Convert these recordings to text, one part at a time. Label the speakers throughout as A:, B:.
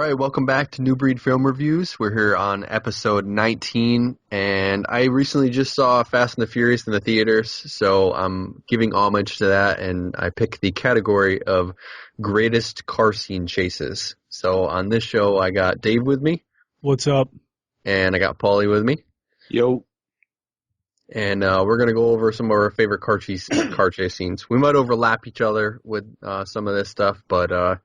A: right, welcome back to Newbreed Film Reviews. We're here on episode 19, and I recently just saw Fast and the Furious in the theaters, so I'm giving homage to that, and I picked the category of greatest car scene chases. So on this show, I got Dave with me.
B: What's up?
A: And I got Paulie with me.
C: Yo.
A: And we're going to go over some of our favorite car chase scenes. We might overlap each other with some of this stuff, but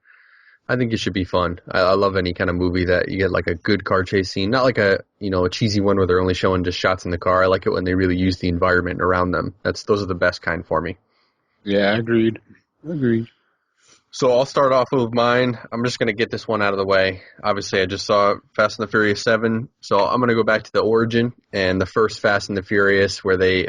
A: I think it should be fun. I love any kind of movie that you get like a good car chase scene, not like a cheesy one where they're only showing just shots in the car. I like it when they really use the environment around them. Those are the best kind for me.
C: Yeah, agreed.
A: So I'll start off with mine. I'm just going to get this one out of the way. Obviously, I just saw Fast and the Furious 7, so I'm going to go back to the origin and the first Fast and the Furious where they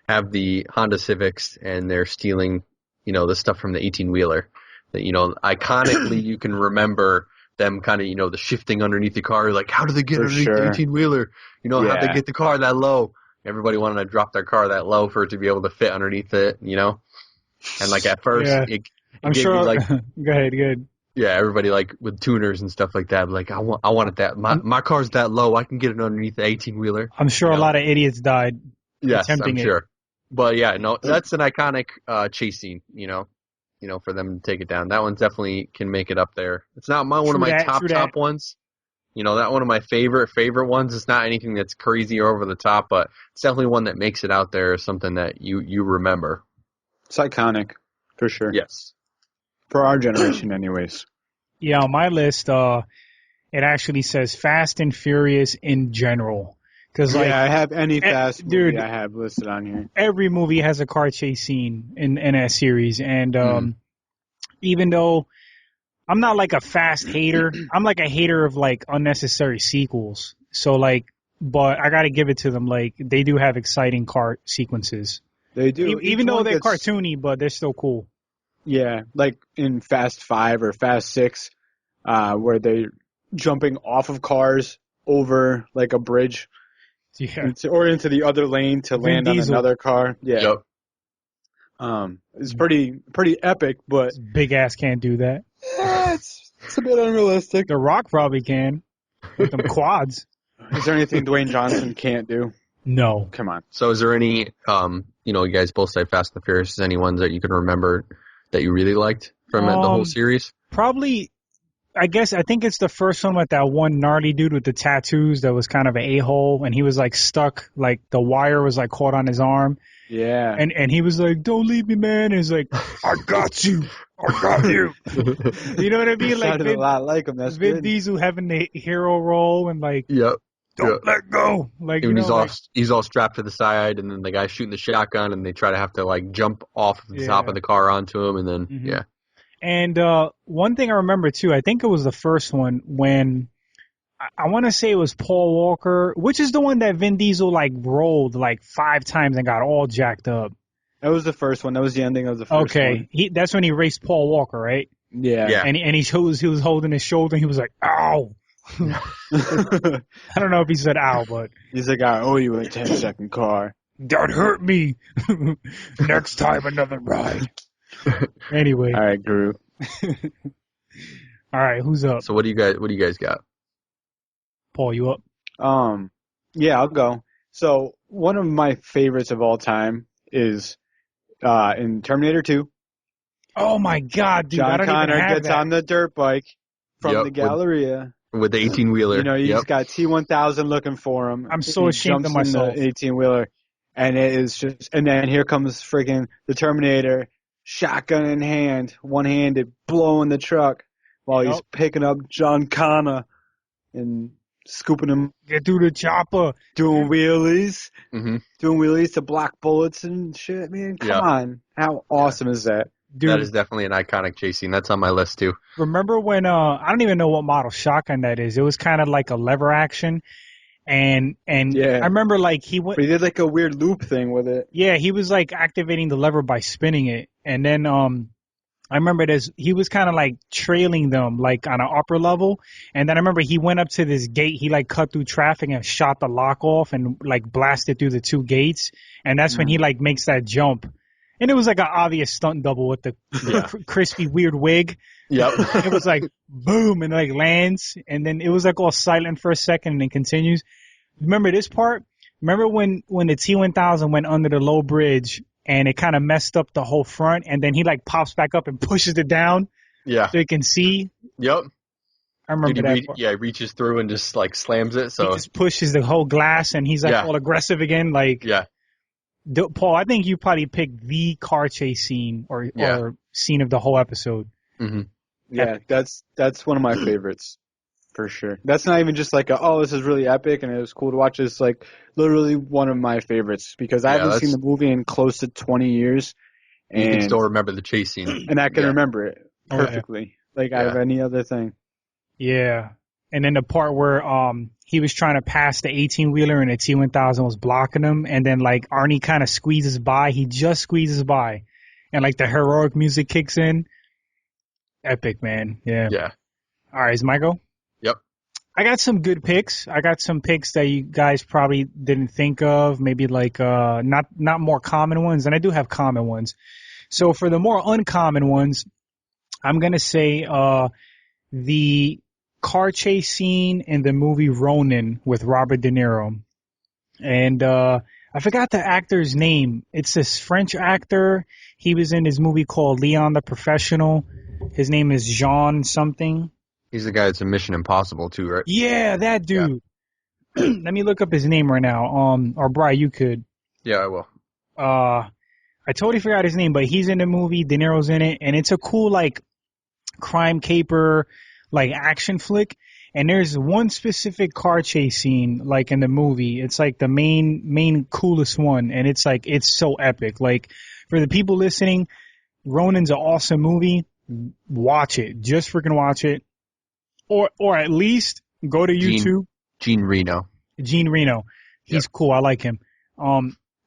A: have the Honda Civics and they're stealing, the stuff from the 18-wheeler. That, iconically you can remember them kind of, the shifting underneath the car. Like, how did they get underneath the 18-wheeler? How'd they get the car that low? Everybody wanted to drop their car that low for it to be able to fit underneath it, And like at first,
B: I'm sure. Go ahead.
A: Yeah, everybody like with tuners and stuff like that. Like, I want it that. My car's that low. I can get it underneath the 18-wheeler.
B: I'm sure a lot of idiots died attempting it.
A: Sure. But yeah, no, that's an iconic chase scene. For them to take it down. That one definitely can make it up there. It's not one of my top ones. That one of my favorite ones. It's not anything that's crazy or over the top, but it's definitely one that makes it out there as something that you remember.
C: It's iconic, for sure.
A: Yes.
C: For our generation, anyways.
B: Yeah, on my list, it actually says Fast and Furious in general. Cause
C: I have any fast movie I have listed on here.
B: Every movie has a car chase scene in that series, and even though I'm not like a fast hater, I'm like a hater of like unnecessary sequels. So but I got to give it to them. Like, they do have exciting car sequences.
C: They do,
B: even though they're cartoony, but they're still cool.
C: Yeah, like in Fast 5 or Fast 6, where they're jumping off of cars over like a bridge.
B: Yeah.
C: Or into the other lane to land on another car. Yeah.
A: Yep.
C: It's pretty epic, but
B: big ass can't do that.
C: Yeah, it's a bit unrealistic.
B: The Rock probably can with them quads.
C: Is there anything Dwayne Johnson can't do?
B: No.
C: Come on.
A: So is there any you guys both said Fast and the Furious, is any ones that you can remember that you really liked from the whole series?
B: Probably. I think it's the first one with that one gnarly dude with the tattoos that was kind of an a-hole, and he was like stuck, like the wire was like caught on his arm.
C: Yeah.
B: And he was like, "Don't leave me, man." And he's like, "I got you. I got you." You know what I mean?
C: Sounded a lot like him. That's
B: Vin
C: good.
B: Diesel having the hero role and like,
A: yep.
B: Don't let go. Like,
A: he's all strapped to the side, and then the guy's shooting the shotgun, and they try to have to like jump off the top of the car onto him, and then
B: And one thing I remember, too, I think it was the first one when I want to say it was Paul Walker, which is the one that Vin Diesel, like, rolled, like, 5 times and got all jacked up.
C: That was the first one. That was the ending of the first one.
B: Okay. That's when he raced Paul Walker, right?
C: Yeah.
B: And he was holding his shoulder, and he was like, "Ow." I don't know if he said ow, but...
C: He's like, "I owe you a 10-second car."
B: "Don't hurt me. Next time, another ride." Anyway.
C: All right, Guru.
B: All right, who's up?
A: So what do you guys got?
B: Paul, you up?
C: Yeah, I'll go. So one of my favorites of all time is in Terminator 2.
B: Oh my God, dude!
C: John Connor gets on the dirt bike from the Galleria
A: with the 18-wheeler.
C: He's got T1000 looking for him.
B: I'm so ashamed of myself.
C: The 18-wheeler, and it is just. And then here comes friggin' the Terminator. Shotgun in hand, one-handed, blowing the truck while he's picking up John Connor and scooping him.
B: Get through the chopper.
C: Doing wheelies.
A: Mm-hmm.
C: Doing wheelies to block bullets and shit, man. Come on. How awesome is that?
A: Dude, that is definitely an iconic chase scene. That's on my list, too.
B: Remember when, I don't even know what model shotgun that is. It was kind of like a lever action. And I remember like
C: But he did like a weird loop thing with it.
B: Yeah, he was like activating the lever by spinning it. And then I remember he was kind of like trailing them like on an upper level. And then I remember he went up to this gate. He like cut through traffic and shot the lock off and like blasted through the 2 gates. And that's when he like makes that jump. And it was like an obvious stunt double with the crispy, weird wig.
A: Yep.
B: It was like boom and like lands, and then it was like all silent for a second and then continues. Remember this part? Remember when the T-1000 went under the low bridge and it kind of messed up the whole front, and then he like pops back up and pushes it down so you can see?
A: Yep.
B: I remember that part.
A: He reaches through and just like slams it. So
B: he just pushes the whole glass and he's like all aggressive again. Like, Paul, I think you probably picked the car chase scene or scene of the whole episode.
A: Mm-hmm.
C: Yeah, that's one of my favorites. For sure. That's not even just like this is really epic and it was cool to watch. It's like literally one of my favorites because I haven't seen the movie in close to 20 years. And
A: you can still remember the chase scene.
C: And I can remember it perfectly. Out of any other thing.
B: Yeah. And then the part where he was trying to pass the 18-wheeler and the T-1000 was blocking him, and then like Arnie kind of squeezes by. He just squeezes by. And like the heroic music kicks in. Epic, man. Yeah.
A: Yeah.
B: All right, is my go?
A: Yep.
B: I got some good picks. I got some picks that you guys probably didn't think of, maybe like not more common ones, and I do have common ones. So for the more uncommon ones, I'm going to say the car chase scene in the movie Ronin with Robert De Niro. And I forgot the actor's name. It's this French actor. He was in his movie called Leon the Professional. His name is Jean something.
A: He's the guy that's in Mission Impossible too, right?
B: Yeah, that dude. Yeah. Let me look up his name right now. Or Brian, you could.
A: Yeah, I will.
B: I totally forgot his name, but he's in the movie. De Niro's in it, and it's a cool like crime caper, like action flick. And there's one specific car chase scene, like in the movie. It's like the main coolest one, and it's like it's so epic. Like for the people listening, Ronin's an awesome movie. Watch it, just freaking watch it, or at least go to YouTube.
A: Gene Reno.
B: He's cool. I like him.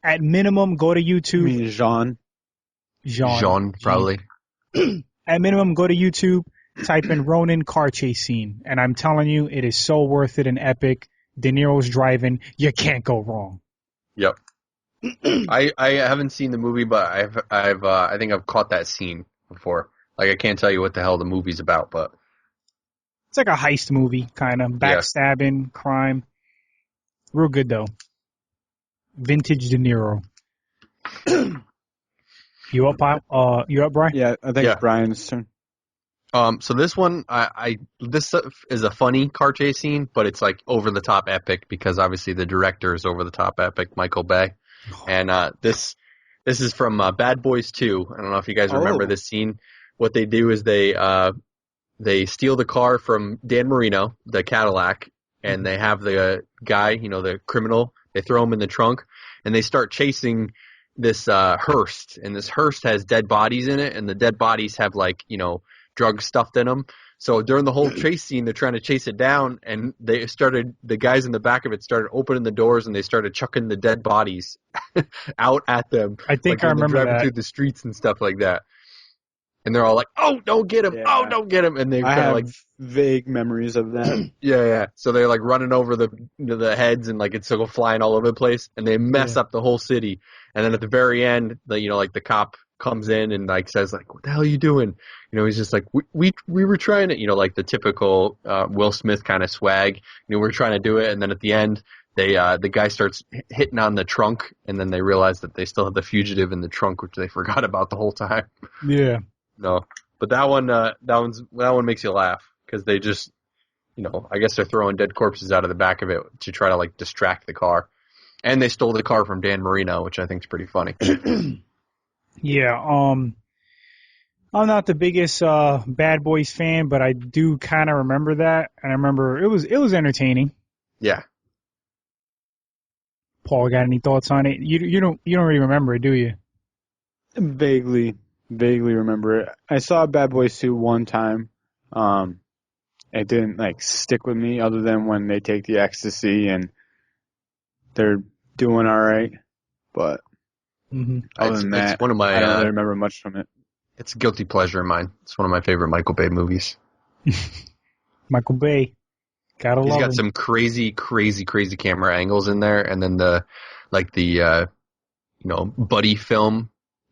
B: At minimum, go to YouTube.
C: You mean Jean?
A: Jean, probably.
B: At minimum, go to YouTube. Type in Ronin car chase scene, and I'm telling you, it is so worth it and epic. De Niro's driving. You can't go wrong.
A: Yep. I haven't seen the movie, but I think I've caught that scene before. Like I can't tell you what the hell the movie's about, but
B: it's like a heist movie, kind of backstabbing, crime. Real good though. Vintage De Niro. You up, You up, Brian?
C: Yeah, I think it's Brian's turn.
A: So this one, this is a funny car chase scene, but it's like over the top epic because obviously the director is over the top epic, Michael Bay, and this is from Bad Boys 2. I don't know if you guys remember this scene. What they do is they steal the car from Dan Marino, the Cadillac, and they have the guy, the criminal, they throw him in the trunk, and they start chasing this hearse, and this hearse has dead bodies in it, and the dead bodies have drugs stuffed in them. So during the whole chase scene, they're trying to chase it down, and the guys in the back of it started opening the doors, and they started chucking the dead bodies out at them.
B: I think I remember
A: driving
B: that.
A: through the streets and stuff like that. And they're all like, "Oh, don't get him! Yeah. Oh, don't get him!" And they kind of like
C: vague memories of that.
A: Yeah. So they're like running over the heads, and like it's go flying all over the place, and they mess up the whole city. And then at the very end, the cop comes in and like says like, "What the hell are you doing?" He's just like, "We were trying to," like the typical Will Smith kind of swag. We're trying to do it, and then at the end, the guy starts hitting on the trunk, and then they realize that they still have the fugitive in the trunk, which they forgot about the whole time.
B: Yeah.
A: No, but that one makes you laugh because they just, I guess they're throwing dead corpses out of the back of it to try to like distract the car, and they stole the car from Dan Marino, which I think is pretty funny.
B: Yeah, I'm not the biggest Bad Boys fan, but I do kind of remember that, and I remember it was entertaining.
A: Yeah.
B: Paul, got any thoughts on it? You don't really remember it, do you?
C: Vaguely remember it. I saw Bad Boys 2 one time. It didn't stick with me other than when they take the ecstasy and they're doing all right. But other than that,
A: one of my,
C: I don't really remember much from it.
A: It's a guilty pleasure of mine. It's one of my favorite Michael Bay movies.
B: Michael Bay. Gotta love him.
A: He's got some crazy camera angles in there, and then the buddy film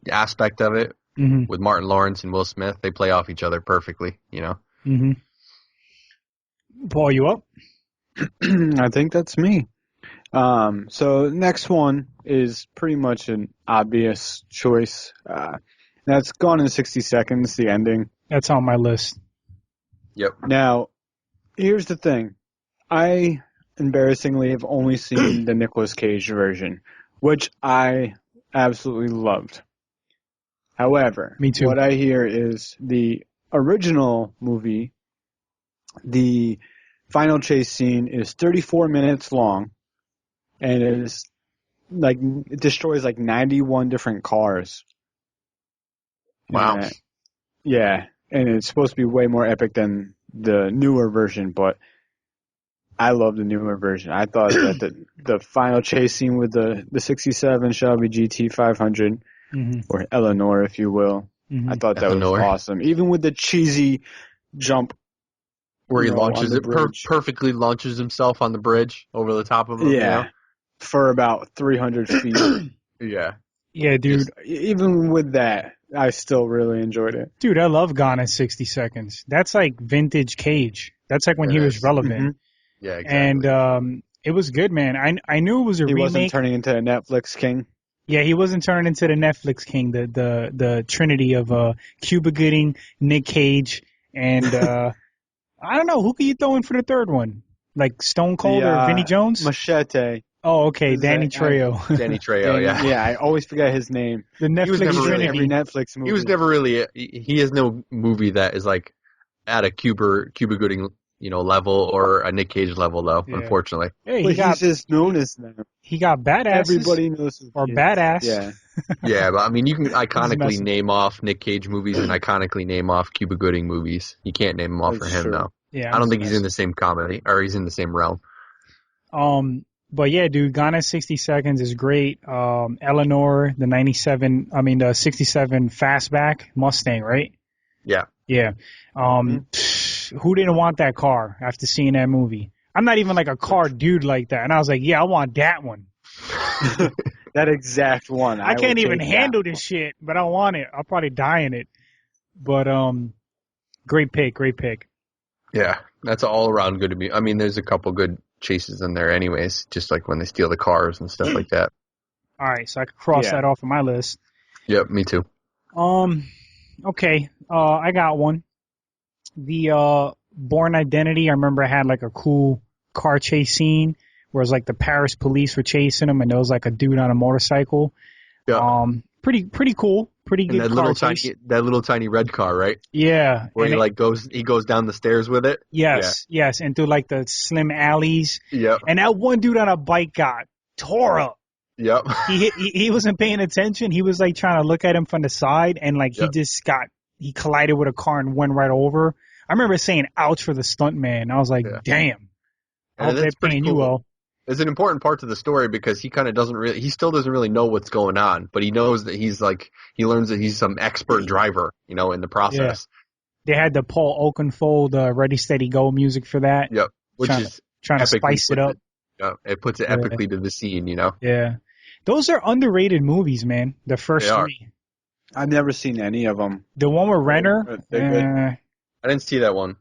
A: aspect of it with Martin Lawrence and Will Smith. They play off each other perfectly, you know.
B: Paul, you up?
C: I think that's me. So next one is pretty much an obvious choice. That's Gone in 60 Seconds, the ending.
B: That's on my list.
A: Yep.
C: Now, here's the thing. I embarrassingly have only seen the Nicolas Cage version, which I absolutely loved. However,
B: Me too.
C: what I hear is the original movie, the final chase scene is 34 minutes long, and it destroys like 91 different cars.
A: Wow.
C: Yeah, and it's supposed to be way more epic than the newer version, but I love the newer version. I thought that the final chase scene with the 67 Shelby GT 500, or Eleanor, if you will, I thought that was awesome. Even with the cheesy jump.
A: Where he launches it, perfectly launches himself on the bridge over the top of it.
C: Yeah,
A: you know?
C: For about 300 feet.
A: Yeah.
B: Yeah, dude.
C: Even with that, I still really enjoyed it.
B: Dude, I love Gone in 60 Seconds. That's like vintage Cage. That's like when he was relevant.
A: Yeah, exactly.
B: And it was good, man. I knew it was a remake.
C: He wasn't turning into a Netflix king.
B: Yeah, he wasn't turning into the Netflix king, the trinity of Cuba Gooding, Nick Cage, and I don't know, who could you throw in for the third one? Like Stone Cold or Vinnie Jones?
C: Machete.
B: Oh, okay, Danny Trejo.
A: Danny Trejo, yeah.
C: Yeah, I always forget his name.
B: The Netflix trinity.
C: Every Netflix movie.
A: He was never really. He has no movie that is like at a Cuba Gooding, level or a Nick Cage level, though. Yeah. Unfortunately.
C: Hey, he's just known as now.
B: He got badasses.
C: Everybody knows.
B: Or badass.
C: Yeah.
A: Yeah, but I mean, you can iconically name off Nick Cage movies and iconically name off Cuba Gooding movies. You can't name them off for him, though.
B: Yeah,
A: I don't think he's in the same comedy, or he's in the same realm.
B: But yeah, dude, Gone in 60 Seconds is great. Eleanor, the 67 Fastback Mustang, right?
A: Yeah.
B: Yeah. Who didn't want that car after seeing that movie? I'm not even like a car dude like that. And I was like, yeah, I want that one.
C: That exact one.
B: I can't even handle this shit, but I want it. I'll probably die in it. But great pick.
A: Yeah, that's all around good to me. I mean, there's a couple good chases in there anyways, just like when they steal the cars and stuff like that.
B: All right, so I could cross that off of my list.
A: Yep, me too.
B: Okay, I got one. The Bourne Identity, I remember I had like a cool car chase scene where it was like the Paris police were chasing him and there was like a dude on a motorcycle. Yeah. Pretty cool. Pretty good car chase.
A: That little tiny red car, right?
B: Yeah.
A: Where he goes down the stairs with it.
B: Yes, and through like the slim alleys.
A: Yep.
B: And that one dude on a bike got tore up.
A: Yep.
B: He wasn't paying attention. He was like trying to look at him from the side and like he collided with a car and went right over. I remember saying ouch for the stuntman. I was like, damn. I hope they're paying you well.
A: It's an important part to the story because he kind of he still doesn't really know what's going on, but he knows that he learns that he's some expert driver, in the process.
B: Yeah. They had the Paul Oakenfold Ready Steady Go music for that.
A: Yep. Which
B: trying to spice it up.
A: It puts it epically to the scene,
B: Yeah. Those are underrated movies, man. The first three.
C: I've never seen any of them.
B: The one with Renner.
A: I didn't see that one.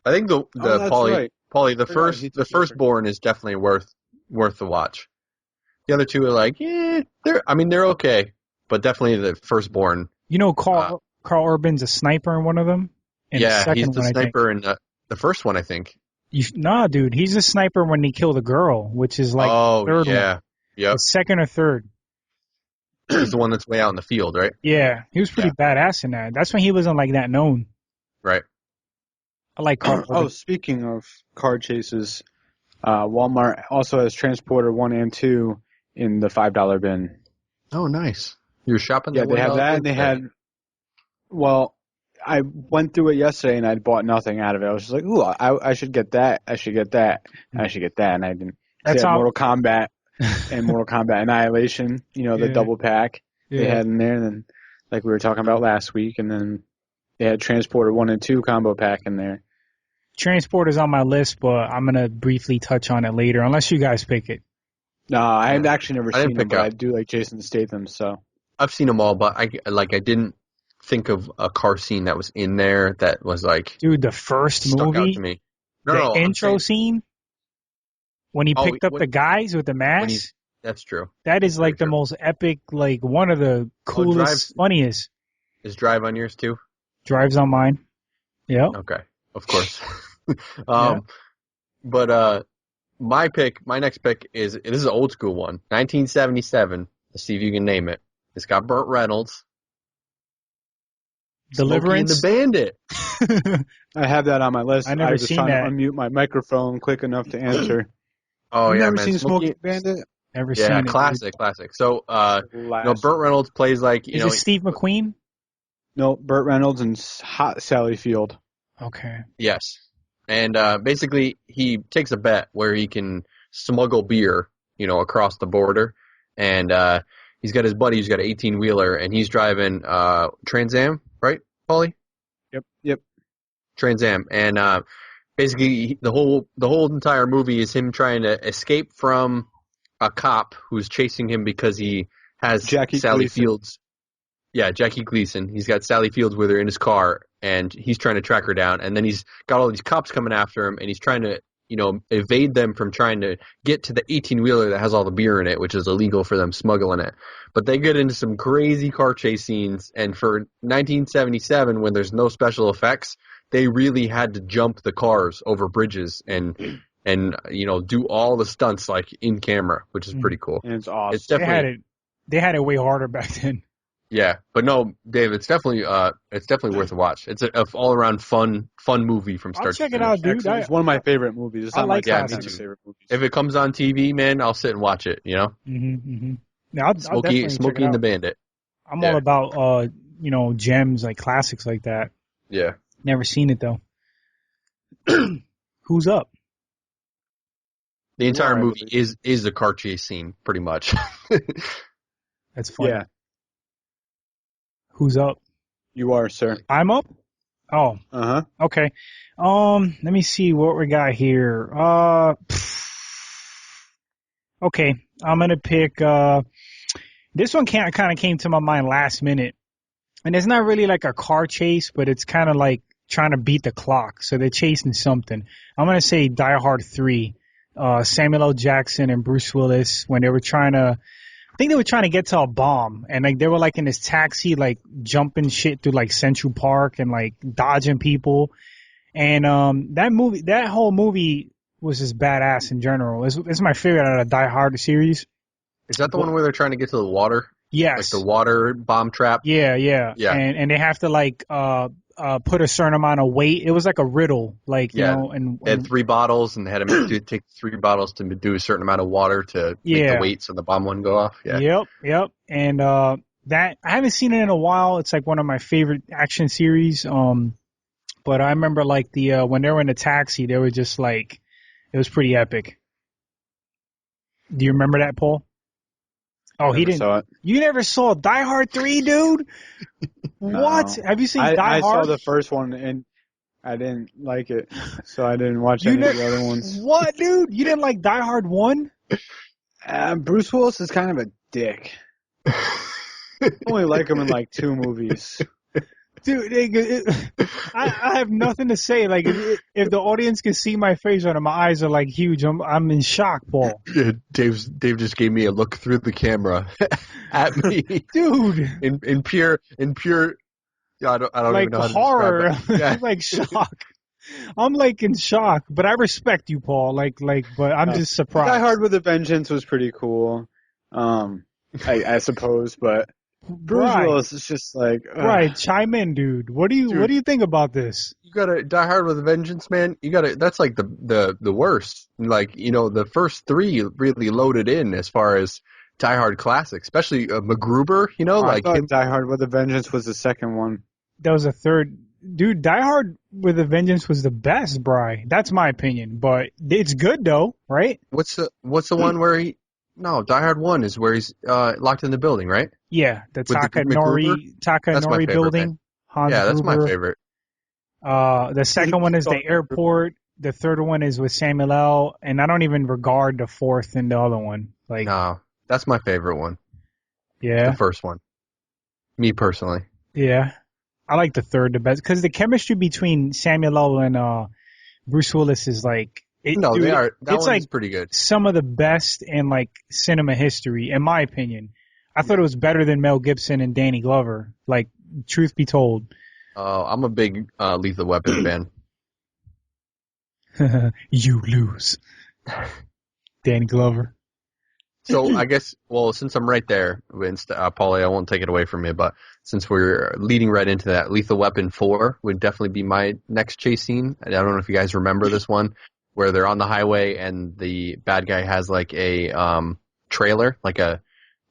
A: I think Paulie, the first Bourne is definitely worth the watch. The other two are like, they're okay, but definitely the first Bourne.
B: Carl Urban's a sniper in one of them.
A: He's the sniper in the first one, I think.
B: Nah, dude, he's a sniper when they kill the girl, which is like the third one.
A: Yep.
B: The second or third.
A: He's the one that's way out in the field, right?
B: Yeah, he was pretty badass in that. That's when he wasn't like that known.
A: Right.
B: I like Carl Urban.
C: Speaking of car chases, Walmart also has Transporter 1 and 2 in the $5 bin.
A: Oh, nice. You're shopping
C: there? Yeah, they have that. And they had, I went through it yesterday and I bought nothing out of it. I was just like, ooh, I should get that. I should get that. I should get that. And I didn't. That's Mortal Kombat and Mortal Kombat Annihilation, the double pack they had in there. And then, like we were talking about last week, and then they had Transporter 1 and 2 combo pack in there.
B: Transporter's on my list, but I'm going to briefly touch on it later, unless you guys pick it.
C: No, I've actually never seen it, but I do like Jason Statham, so.
A: I've seen them all, but I didn't think of a car scene that was in there that was like
B: Dude, the first
A: stuck out
B: movie,
A: to me.
B: the intro scene, when he picked up the guys with the masks,
A: that's true.
B: that is like the most epic, like one of the coolest, funniest.
A: Is Drive on yours too?
B: Drive's on mine. Yeah.
A: Okay, of course. But my next pick this is an old school one, 1977. Let's see if you can name it. It's got Burt Reynolds.
B: Deliverance.
A: Smokey and the Bandit.
C: I have that on my list.
B: I never
C: was
B: seen
C: trying
B: that.
C: to unmute my microphone quick enough to answer.
A: Oh,
C: You've
A: yeah,
C: never
A: man.
C: seen Smokey and the Bandit?
B: Never seen it.
A: Classic. So, Burt Reynolds plays like,
B: Is it Steve McQueen?
C: No, Burt Reynolds and Hot Sally Field.
B: Okay.
A: Yes. And basically, he takes a bet where he can smuggle beer, across the border. And he's got his buddy who's got an 18-wheeler, and he's driving Trans Am, right, Paulie?
C: Yep.
A: Trans Am. And basically, the whole entire movie is him trying to escape from a cop who's chasing him because he has Sally Fields. Yeah, Jackie Gleason. He's got Sally Fields with her in his car, and he's trying to track her down. And then he's got all these cops coming after him, and he's trying to, evade them from trying to get to the 18-wheeler that has all the beer in it, which is illegal for them smuggling it. But they get into some crazy car chase scenes, and for 1977, when there's no special effects, they really had to jump the cars over bridges and do all the stunts like in camera, which is pretty cool.
C: And it's awesome.
A: It's definitely,
B: they had it way harder back then.
A: Yeah, but no, Dave, it's definitely worth a watch. It's a all around fun movie from start to finish.
B: I'll check it out, dude.
C: Actually, it's one of my favorite movies. It's
B: I like
C: my
B: favorite
C: movies.
A: If it comes on TV, man, I'll sit and watch it.
B: Yeah, I'll
A: Smokey and the Bandit.
B: I'm all about gems like classics like that.
A: Yeah.
B: Never seen it though. Who's up?
A: The entire movie is a car chase scene, pretty much.
B: That's funny.
C: Yeah.
B: Who's up?
C: You are, sir.
B: I'm up? Oh.
C: Uh-huh.
B: Okay. Let me see what we got here. Okay. I'm going to pick, this one kind of came to my mind last minute. And it's not really like a car chase, but it's kind of like trying to beat the clock. So they're chasing something. I'm going to say Die Hard 3. Samuel L. Jackson and Bruce Willis, when they were trying to get to a bomb, and like they were like in this taxi, like jumping shit through like Central Park and like dodging people. And that whole movie was just badass in general. It's my favorite out of the Die Hard series.
A: Is that the one where they're trying to get to the water?
B: Yes.
A: Like the water bomb trap?
B: Yeah. And they have to like put a certain amount of weight. It was like a riddle, like and
A: they had 3 bottles, and they had to take 3 bottles to do a certain amount of water to make the weight so the bomb wouldn't go off. Yeah.
B: Yep. And that I haven't seen it in a while. It's like one of my favorite action series. But I remember like the when they were in the taxi, they were just like, it was pretty epic. Do you remember that, Paul? Oh, he didn't.
C: Saw it.
B: You never saw Die Hard 3, dude? What?
C: No.
B: Have you seen Die Hard?
C: I saw the first one and I didn't like it, so I didn't watch any of the other ones.
B: What, dude? You didn't like Die Hard 1?
C: Bruce Willis is kind of a dick. I only like him in like 2 movies.
B: Dude, I have nothing to say. Like, if the audience can see my face right now, my eyes are like huge. I'm in shock, Paul.
A: Yeah, Dave just gave me a look through the camera at me,
B: dude.
A: In pure. Yeah, I don't
B: like
A: even know how to
B: horror.
A: describe it. Yeah.
B: Like shock. I'm like in shock, but I respect you, Paul. But I'm just surprised.
C: Die Hard with a Vengeance was pretty cool, I suppose, but. Bruce Willis is just like
B: right. Chime in, dude. What do you think about this?
A: You gotta Die Hard with a Vengeance, man. That's like the worst. Like the first 3 really loaded in as far as Die Hard classics, especially MacGruber.
C: I thought Die Hard with a Vengeance was the second one.
B: That was a third. Dude, Die Hard with a Vengeance was the best, Bri. That's my opinion, but it's good though, right?
A: What's the one where he? No, Die Hard 1 is where he's locked in the building, right?
B: Yeah, the Takanori building.
A: That's my favorite.
B: The second one is the airport. The third one is with Samuel L. And I don't even regard the fourth and the other one. Like,
A: no, that's my favorite one.
B: Yeah,
A: the first one. Me personally.
B: Yeah. I like the third the best because the chemistry between Samuel L. and Bruce Willis is like
A: No,
B: dude,
A: they are. That
B: it's
A: one
B: like
A: is pretty good.
B: some of the best in like cinema history, in my opinion. I thought it was better than Mel Gibson and Danny Glover. Like, truth be told.
A: I'm a big Lethal Weapon fan.
B: You lose. Danny Glover.
A: So I guess, well, since I'm right there, Paulie, I won't take it away from you, but since we're leading right into that, Lethal Weapon 4 would definitely be my next chase scene. I don't know if you guys remember this one, where they're on the highway and the bad guy has like a trailer, like a...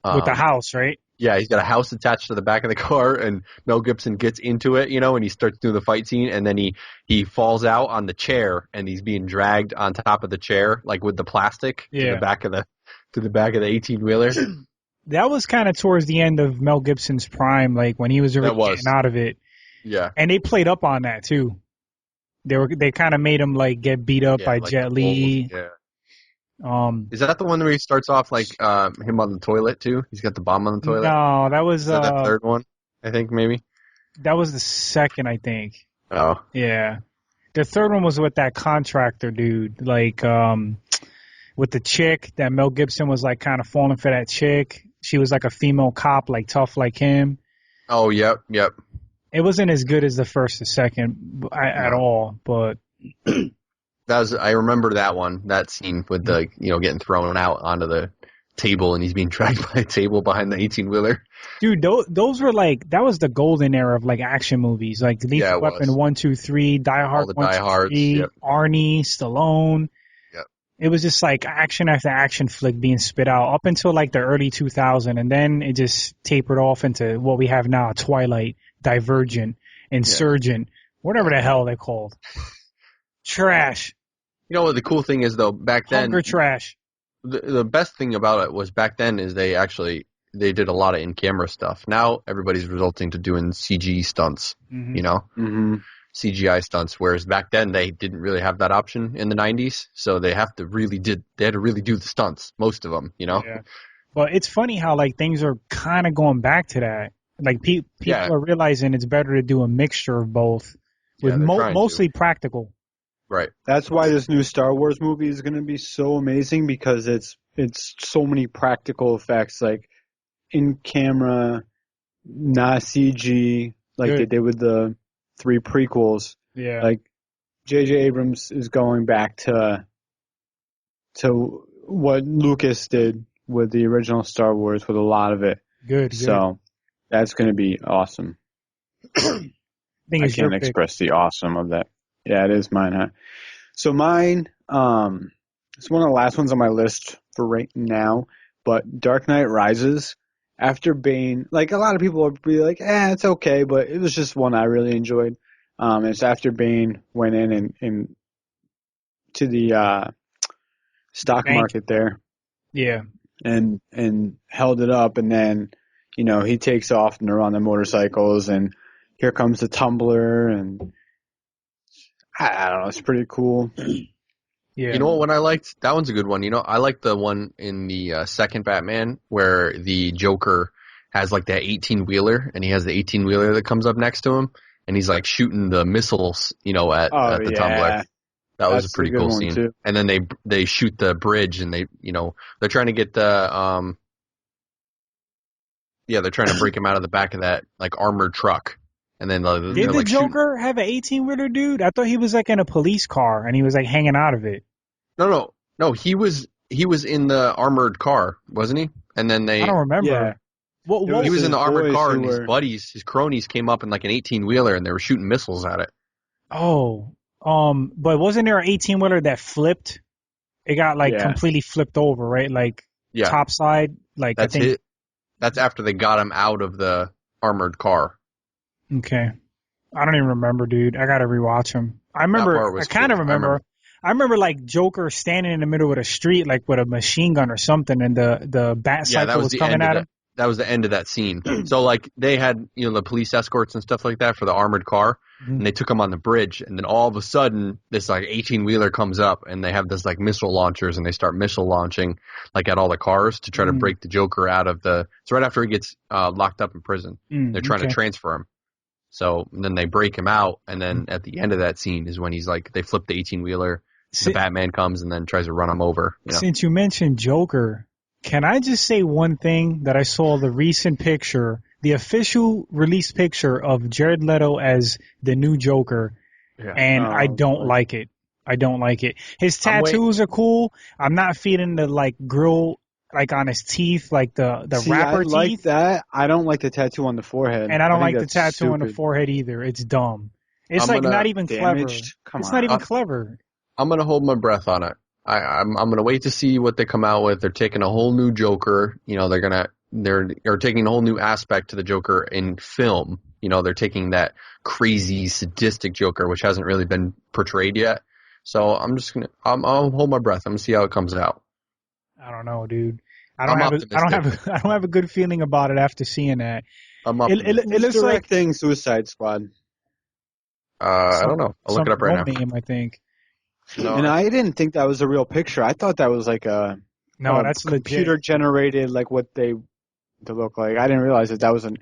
B: with the house, right?
A: Yeah, he's got a house attached to the back of the car, and Mel Gibson gets into it, and he starts doing the fight scene, and then he falls out on the chair, and he's being dragged on top of the chair, like with the plastic to the back of the 18-wheeler.
B: That was kind of towards the end of Mel Gibson's prime, like when he was already getting out of it.
A: Yeah,
B: and they played up on that too. They kind of made him like get beat up by
A: like
B: Jet Li.
A: Yeah. Is that the one where he starts off like him on the toilet too? He's got the bomb on the toilet.
B: No, that was
A: that third one. I think maybe
B: that was the second. I think.
A: Oh.
B: Yeah, the third one was with that contractor dude, like with the chick that Mel Gibson was like kind of falling for that chick. She was like a female cop, like tough like him.
A: Oh, yep.
B: It wasn't as good as the first or second at all, but.
A: I remember that scene with the, getting thrown out onto the table and he's being dragged by a table behind the 18-wheeler.
B: Dude, those were like, that was the golden era of like action movies, like Lethal Weapon 1, 2, 3, Die Hard 1, 2, 3, yep. Arnie, Stallone.
A: Yep.
B: It was just like action after action flick being spit out up until like the early 2000s, and then it just tapered off into what we have now, Twilight, Divergent, Insurgent, whatever the hell they're called. Trash.
A: You know what the cool thing is, though, back then...
B: Hunger trash.
A: The best thing about it was back then is they did a lot of in-camera stuff. Now everybody's resulting to doing CG stunts, CGI stunts, whereas back then they didn't really have that option in the 90s, so they had to really do the stunts, most of them,
B: Yeah. But it's funny how like things are kind of going back to that. Like people are realizing it's better to do a mixture of both, with mostly practical.
A: Right.
C: That's why this new Star Wars movie is going to be so amazing, because it's so many practical effects, like in camera, not CG, like they did with the 3 prequels.
B: Yeah.
C: Like J.J. Abrams is going back to what Lucas did with the original Star Wars with a lot of it.
B: Good.
C: So that's going to be awesome. I can't express the awesome of that. Yeah, it is mine, huh? So mine, it's one of the last ones on my list for right now, but Dark Knight Rises, after Bane, like a lot of people would be like, it's okay, but it was just one I really enjoyed. It's after Bane went in and to the stock market there.
B: Yeah.
C: And held it up, and then, he takes off and they're on the motorcycles, and here comes the tumbler, and I don't know, it's pretty cool.
B: Yeah.
A: You know what I liked? That one's a good one. I like the one in the second Batman where the Joker has like that 18-wheeler, and he has the 18-wheeler that comes up next to him, and he's like shooting the missiles, at the tumbler. That was a pretty cool scene. Too. And then they shoot the bridge, and they're trying to get the they're trying to break him out of the back of that like armored truck. And then
B: did the Joker have an 18-wheeler, dude? I thought he was like in a police car and he was like hanging out of it.
A: No. He was in the armored car, wasn't he? And then I
B: don't remember.
C: Yeah.
A: He was in the armored car, and his buddies, his cronies, came up in like an 18-wheeler, and they were shooting missiles at it.
B: Oh, but wasn't there an 18-wheeler that flipped? It got like completely flipped over, right? Like top side. Like
A: that's
B: I think
A: it. That's after they got him out of the armored car.
B: Okay. I don't even remember, dude. I gotta rewatch him. I kind of remember. I remember like Joker standing in the middle of the street, like with a machine gun or something, and the bat cycle was coming at him.
A: that was the end of that scene. So like they had, the police escorts and stuff like that for the armored car, and they took them on the bridge, and then all of a sudden this like 18-wheeler comes up, and they have this like missile launchers, and they start missile launching like at all the cars to try to break the Joker out of the. It's right after he gets locked up in prison. They're trying to transfer him. So then they break him out, and then at the end of that scene is when he's like, they flip the 18-wheeler. The Batman comes and then tries to run him over.
B: Since you mentioned Joker, can I just say one thing that I saw the recent picture, the official release picture of Jared Leto as the new Joker, and I don't like it. I don't like it. His tattoos are cool. I'm not feeling the like grill like on his teeth, like the rapper teeth.
C: I like that. I don't like the tattoo on the forehead.
B: And I don't like the tattoo on the forehead either. It's dumb. It's like not even clever. It's not even clever.
A: I'm gonna hold my breath on it. I'm gonna wait to see what they come out with. They're taking a whole new Joker. They're taking a whole new aspect to the Joker in film. They're taking that crazy sadistic Joker, which hasn't really been portrayed yet. So I'll hold my breath. I'm gonna see how it comes out.
B: I don't know, dude. I don't have a good feeling about it after seeing that.
C: It looks like Suicide Squad.
A: I don't know. I'll look it up right now.
B: Name, I think.
C: No. And I didn't think that was a real picture. I thought that was like
B: that's
C: computer generated, like what they look like. I didn't realize that was an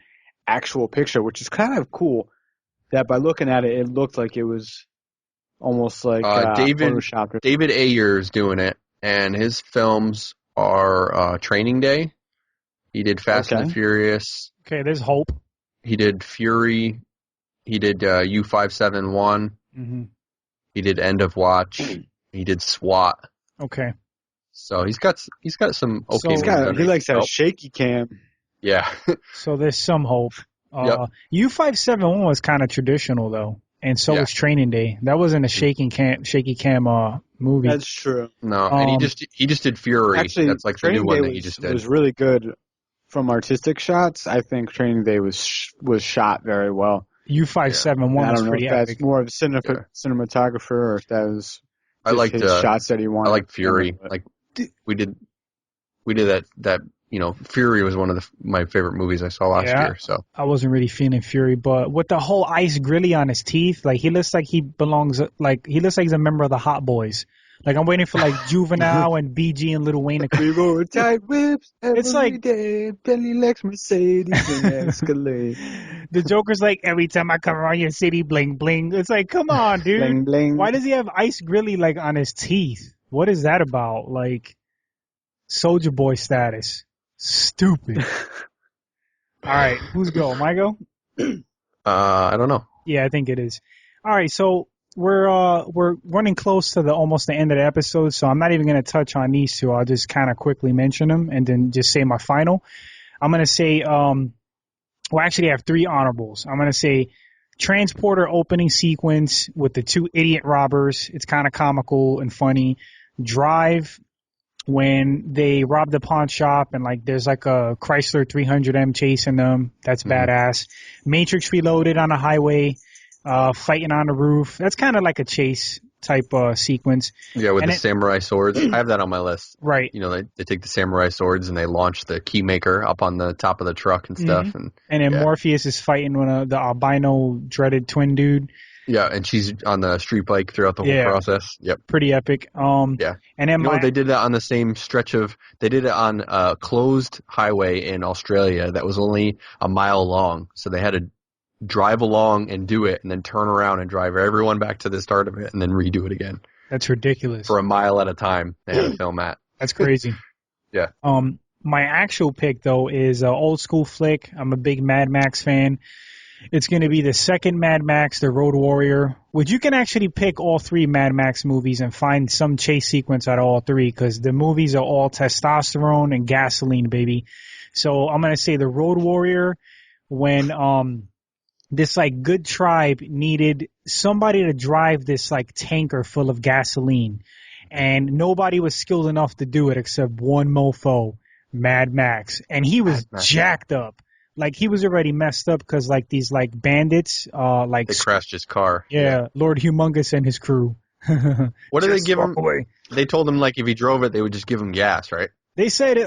C: actual picture, which is kind of cool. That by looking at it, it looked like it was almost like photoshopped.
A: David Ayer's doing it, and his films are Training Day. He did Fast and the Furious.
B: Okay, there's hope.
A: He did Fury. He did U-571.
B: Mm-hmm.
A: He did End of Watch. He did SWAT.
B: Okay.
A: So he's got some okay.
C: He likes that shaky cam.
A: Yeah.
B: So there's some hope. U-571 was kind of traditional though, and so was Training Day. That wasn't a shaky cam movie.
C: That's true.
A: No, and he just did Fury.
C: Actually,
A: that's like the new one that he just did.
C: It was really good from artistic shots. I think Training Day was shot very well.
B: U-571 was pretty epic.
C: I don't know if that's more of a cinematographer or if that was his shots that he wanted.
A: I like Fury. Like we did that. Fury was one of my favorite movies I saw last year. So
B: I wasn't really feeling Fury, but with the whole ice grilly on his teeth, like he looks like he's a member of the Hot Boys. Like I'm waiting for like Juvenile and BG and Lil Wayne to
C: we rode tight whips every day. Bentley Lex Mercedes and Escalade.
B: The Joker's like, every time I come around your city, bling bling. It's like, come on, dude.
C: Bling bling.
B: Why does he have ice grilly like on his teeth? What is that about? Like Soulja Boy status. Stupid. All right, who's go? My go?
A: I don't know.
B: Yeah, I think it is. All right, so we're running close to almost the end of the episode, so I'm not even going to touch on these two. I'll just kind of quickly mention them and then just say my final. I'm going to say, actually I have three honorables. I'm going to say Transporter opening sequence with the two idiot robbers. It's kind of comical and funny. Drive when they rob the pawn shop and like there's like a Chrysler 300M chasing them. That's badass. Matrix Reloaded on a highway. Fighting on the roof. That's kind of like a chase type sequence.
A: Yeah, with samurai swords. I have that on my list.
B: Right.
A: They take the samurai swords and they launch the keymaker up on the top of the truck and stuff.
B: And then Morpheus is fighting the albino dreaded twin dude.
A: Yeah, and she's on the street bike throughout the whole process. Yep.
B: Pretty epic.
A: Yeah.
B: And then
A: they did that on the same stretch they did it on a closed highway in Australia that was only a mile long. So they had to drive along and do it and then turn around and drive everyone back to the start of it and then redo it again.
B: That's ridiculous.
A: For a mile at a time they had to film that.
B: That's crazy.
A: Yeah.
B: My actual pick though is an old school flick. I'm a big Mad Max fan. It's going to be the second Mad Max, The Road Warrior, which you can actually pick all three Mad Max movies and find some chase sequence out of all three because the movies are all testosterone and gasoline, baby. So I'm going to say The Road Warrior when this like good tribe needed somebody to drive this like tanker full of gasoline, and nobody was skilled enough to do it except one mofo, Mad Max, and he was jacked up. Like he was already messed up because like these like bandits, they
A: crashed his car.
B: Yeah, Lord Humongous and his crew.
A: What did they give him? Away. They told him like if he drove it, they would just give him gas, right?
B: They said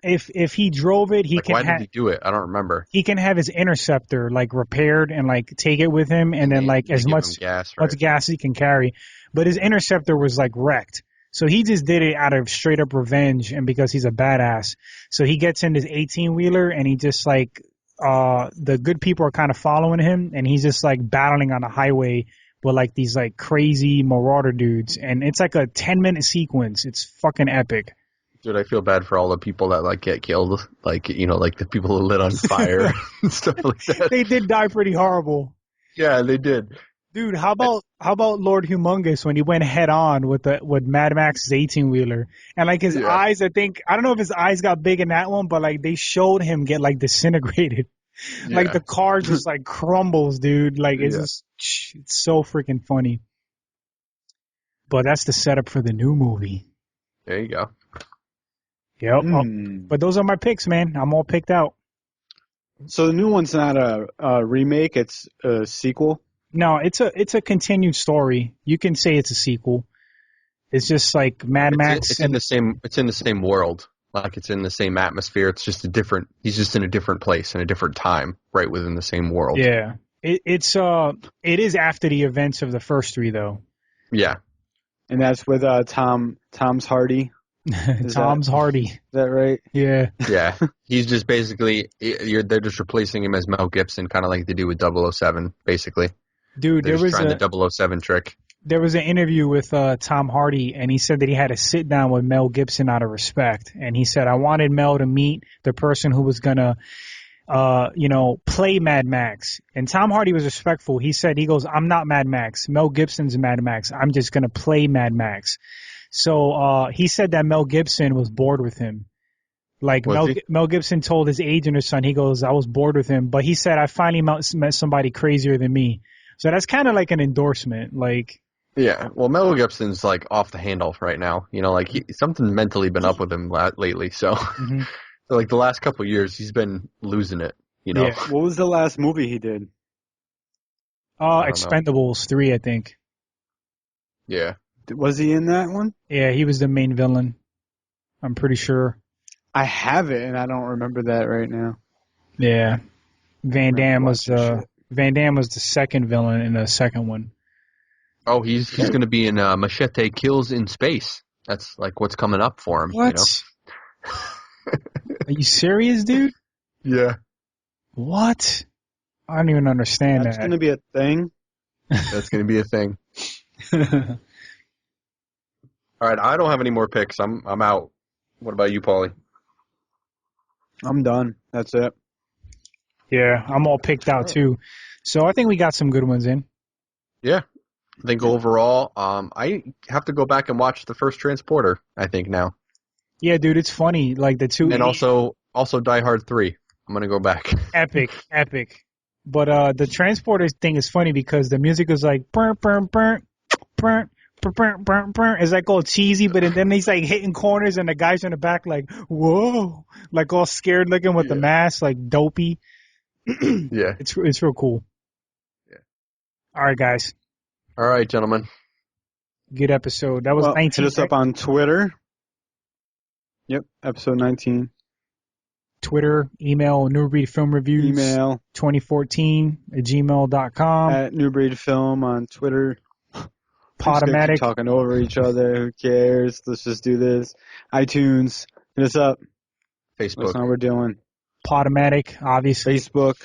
B: if he drove it,
A: why did he do it? I don't remember.
B: He can have his interceptor like repaired and like take it with him, and then like as much
A: gas, right?
B: much gas he can carry. But his interceptor was like wrecked, so he just did it out of straight up revenge and because he's a badass. So he gets in his 18-wheeler and he just like the good people are kind of following him, and he's just like battling on the highway with like these like crazy marauder dudes, and it's like a 10-minute sequence. It's fucking epic.
A: Dude, I feel bad for all the people that like get killed, like like the people who lit on fire and stuff like that.
B: They did die pretty horrible.
A: Yeah, they did.
B: Dude, how about Lord Humongous when he went head on with Mad Max's 18-wheeler, and like his eyes, I don't know if his eyes got big in that one, but like they showed him get like disintegrated. Yeah. Like the car just like crumbles, dude. Like it's just, it's so freaking funny. But that's the setup for the new movie.
A: There you go.
B: Yep. But those are my picks, man. I'm all picked out.
C: So the new one's not a remake; it's a sequel.
B: No, it's a continued story. You can say it's a sequel. It's just like Mad Max.
A: It's in the same world. Like it's in the same atmosphere. It's just he's just in a different place in a different time, right within the same world.
B: Yeah. It is after the events of the first three though.
A: Yeah.
C: And that's with Tom's Hardy.
B: Hardy.
C: Is that right?
B: Yeah.
A: Yeah. He's just basically they're just replacing him as Mel Gibson, kind of like they do with 007, basically.
B: Dude,
A: they're trying the 007 trick.
B: There was an interview with Tom Hardy, and he said that he had to sit down with Mel Gibson out of respect. And he said, I wanted Mel to meet the person who was going to, play Mad Max. And Tom Hardy was respectful. He goes, I'm not Mad Max. Mel Gibson's Mad Max. I'm just going to play Mad Max. So he said that Mel Gibson was bored with him. Like Mel Gibson told his agent or son, he goes, I was bored with him. But he said, I finally met somebody crazier than me. So that's kind of like an endorsement. Like,
A: yeah, well, Mel Gibson's like off the handle right now. Like something's mentally been up with him lately. So, so like the last couple of years, he's been losing it.
C: Yeah. What was the last movie he did?
B: Expendables 3, I think.
A: Yeah.
C: Was he in that one?
B: Yeah, he was the main villain. I'm pretty sure.
C: I have it, and I don't remember that right now.
B: Yeah, Van Damme was the second villain in the second one.
A: Oh, he's going to be in Machete Kills in Space. That's like what's coming up for him.
B: What? Are you serious, dude?
A: Yeah.
B: What? I don't even understand
C: That's going to be a thing.
A: That's going to be a thing. All right, I don't have any more picks. I'm out. What about you, Paulie?
C: I'm done. That's it.
B: Yeah, I'm all picked out too. So I think we got some good ones in. Yeah.
A: I think overall, I have to go back and watch the first Transporter, I think now.
B: Yeah, dude, it's funny. Like the two.
A: And also Die Hard 3. I'm going to go back.
B: Epic. But the Transporter thing is funny because the music is like, burn, burn, burn, burn. It's like all cheesy, but then he's like hitting corners and the guys in the back like, whoa, like all scared looking with the mask, like dopey.
A: Yeah.
B: It's real cool.
A: Yeah.
B: All right, guys.
A: All right, gentlemen.
B: Good episode. That was 19.
C: Hit us up on Twitter. Yep, episode 19.
B: Twitter, email, Newbreed Film Reviews.
C: Email.
B: 2014@gmail.com.
C: At Newbreed Film on Twitter.
B: Podomatic.
C: Talking over each other. Who cares? Let's just do this. iTunes. Hit us up.
A: Facebook.
C: That's how we're doing.
B: Podomatic, obviously.
C: Facebook.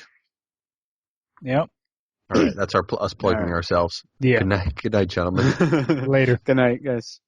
B: Yep.
A: All right. That's us plugging ourselves.
B: Yeah.
A: Good night, gentlemen.
B: Later.
C: Good night, guys.